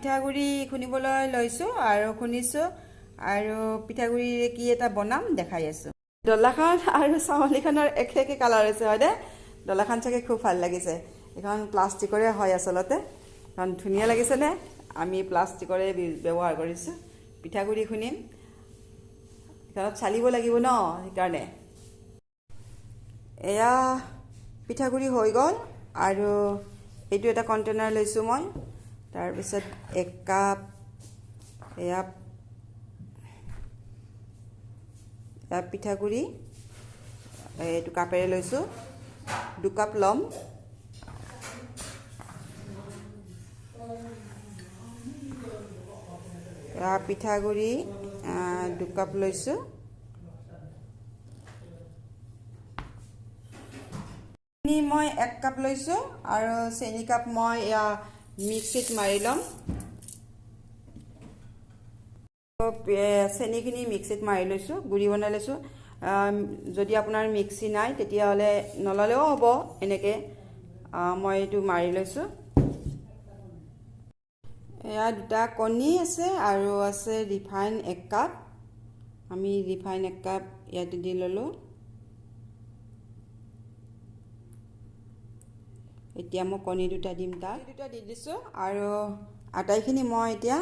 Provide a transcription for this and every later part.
পিঠাগুড়ি খুন্দিবলৈ লৈছোঁ আৰু খুন্দিছোঁ আৰু পিঠাগুড়িৰে কি এটা বনাম দেখাই আছোঁ। ডলাখন আৰু চাউলিখনৰ একে কালাৰ হৈছে হয়নে? ডলাখন চাগে খুব ভাল লাগিছে। এখন প্লাষ্টিকৰে হয় আচলতে, কাৰণ ধুনীয়া লাগিছেনে? আমি প্লাষ্টিকৰে ব্যৱহাৰ কৰিছোঁ। পিঠাগুড়ি খুন্দিম, ঘৰত চালিব লাগিব ন, সেইকাৰণে। এয়া পিঠাগুড়ি হৈ গ'ল আৰু এইটো এটা কণ্টেইনাৰ লৈছোঁ মই। তাৰপিছত 1 কাপ এয়া পিঠাগুড়ি এইটো কাপেৰে লৈছোঁ। 2 কাপ ল'ম। এয়া পিঠাগুড়ি 2 কাপ লৈছোঁ। চেনি মই 1 কাপ লৈছোঁ আৰু চেনি কাপ মই এয়া মিক্সিত মাৰি ল'ম। চেনিখিনি মিক্সিত মাৰি লৈছোঁ, গুড়ি বনাই লৈছোঁ। যদি আপোনাৰ মিক্সি নাই তেতিয়াহ'লে নল'লেও হ'ব, এনেকৈ মই এইটো মাৰি লৈছোঁ। এয়া 2টা কণী আছে আৰু আছে ৰিফাইন 1 কাপ। আমি ৰিফাইন 1 কাপ ইয়াতে দি ল'লোঁ। এতিয়া মই কণী 2টা দিম, তাত 2টা দি দিছোঁ আৰু আটাইখিনি মই এতিয়া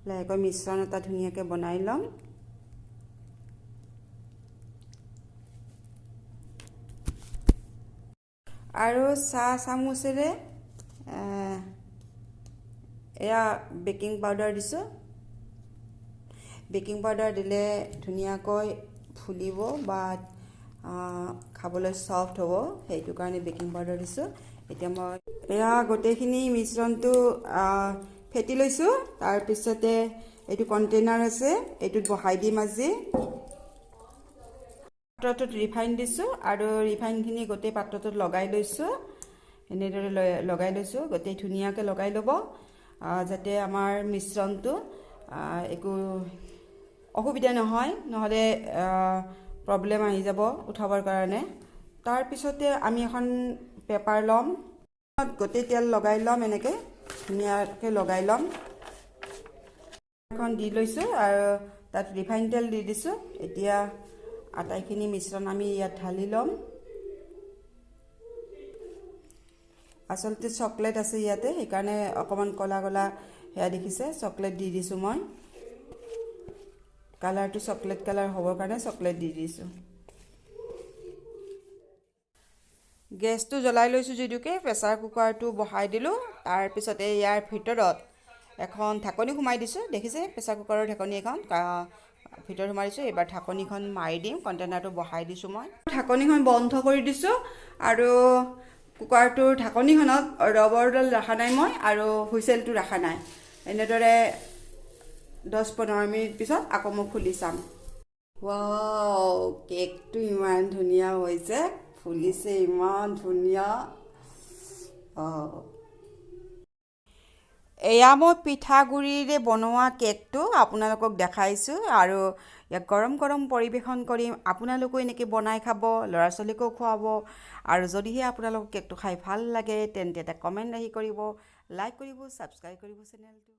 লাহেকৈ মিশ্ৰণ এটা ধুনীয়াকৈ বনাই ল'ম। আৰু চাহ চামুচেৰে এয়া বেকিং পাউডাৰ দিছোঁ। বেকিং পাউডাৰ দিলে ধুনীয়াকৈ ফুলিব বা খাবলৈ ছফ্ট হ'ব, সেইটো কাৰণে বেকিং পাউডাৰ দিছোঁ। এতিয়া মই এয়া গোটেইখিনি মিশ্ৰণটো ফেটি লৈছোঁ। তাৰপিছতে এইটো কণ্টেইনাৰ আছে, এইটোত বহাই দিম আজি। পাত্ৰটোত ৰিফাইন দিছোঁ আৰু ৰিফাইনখিনি গোটেই পাত্ৰটোত লগাই লৈছোঁ। এনেদৰে লগাই লৈছোঁ, গোটেই ধুনীয়াকৈ লগাই ল'ব, যাতে আমাৰ মিশ্ৰণটো একো অসুবিধা নহয়, নহ'লে প্ৰব্লেম আহি যাব উঠাবৰ কাৰণে। তাৰপিছতে আমি এখন পেপাৰ ল'ম, গোটেই তেল লগাই ল'ম, এনেকৈ ধুনীয়াকৈ লগাই ল'ম। এখন দি লৈছোঁ আৰু তাত ৰিফাইন তেল দি দিছোঁ। এতিয়া আটাইখিনি মিশ্ৰণ আমি ইয়াত ঢালি ল'ম। আচলতে চকলেট আছে ইয়াতে, সেইকাৰণে অকণমান ক'লা ক'লা সেয়া দেখিছে, চকলেট দি দিছোঁ মই। কালাৰটো চকলেট কালাৰ হ'বৰ কাৰণে চকলেট দি দিছোঁ। গেছটো জ্বলাই লৈছোঁ যদিওকে প্ৰেছাৰ কুকাৰটো বহাই দিলোঁ। তাৰপিছতে ইয়াৰ ভিতৰত এখন ঢাকনি সোমাই দিছোঁ, দেখিছে প্ৰেছাৰ কুকাৰৰ ঢাকনি এখন ভিতৰত সোমাই দিছোঁ। এইবাৰ ঢাকনিখন মাৰি দিম, কণ্টেইনাৰটো বহাই দিছোঁ মই। ঢাকনিখন বন্ধ কৰি দিছোঁ আৰু কুকাৰটোৰ ঢাকনিখনত ৰবৰডাল ৰখা নাই মই আৰু হুইচেলটো ৰখা নাই। এনেদৰে 10-15 মিনিট পিছত আকৌ মই খুলি চাম। ৱাও, কেকটো ইমান ধুনীয়া হৈছে, ফুলিছে ইমান ধুনীয়া। এয়া মই পিঠাগুড়িৰে বনোৱা কেকটো আপোনালোকক দেখাইছোঁ আৰু ইয়াক গৰম গৰম পৰিৱেশন কৰিম। আপোনালোকেও এনেকৈ বনাই খাব, ল'ৰা ছোৱালীকো খুৱাব। আৰু যদিহে আপোনালোকক কেকটো খাই ভাল লাগে তেন্তে এটা কমেণ্ট আহি কৰিব, লাইক কৰিব, ছাবস্ক্ৰাইব কৰিব চেনেলটো।